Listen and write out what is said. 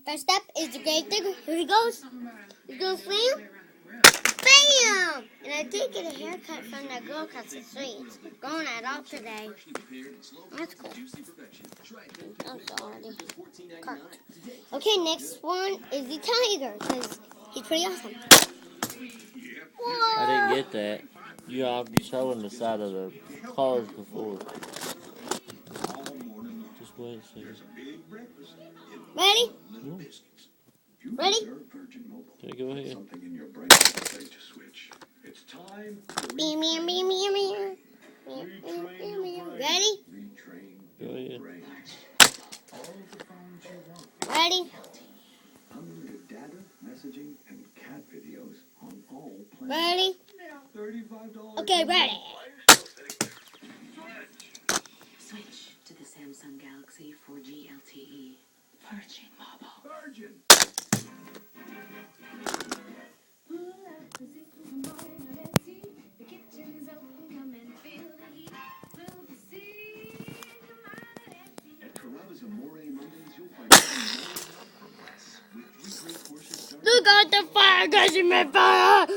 First step is the grave digger. Here he goes. He's going to slam. Bam! And I did get a haircut from that girl across the street. Going at all today. That's cool. I'm sorry. Cut. Okay, next one is the tiger, because he's pretty awesome. Whoa. I didn't get that. You are showing the side of the cars before. Just wait a second. Ready? Ready? Okay, go ahead. Beam, beam, beam, beam, beam. Ready? Go ahead. Ready? Unlimited data, messaging, and cat videos on all plans. Ready? $35. Okay, ready. Switch to the Samsung Galaxy 4G LTE. Virgin Mobile. Virgin. At Carrabba's Amore Mondays, you'll find with 3 great courses starting Look at the fire, guys, in my fire.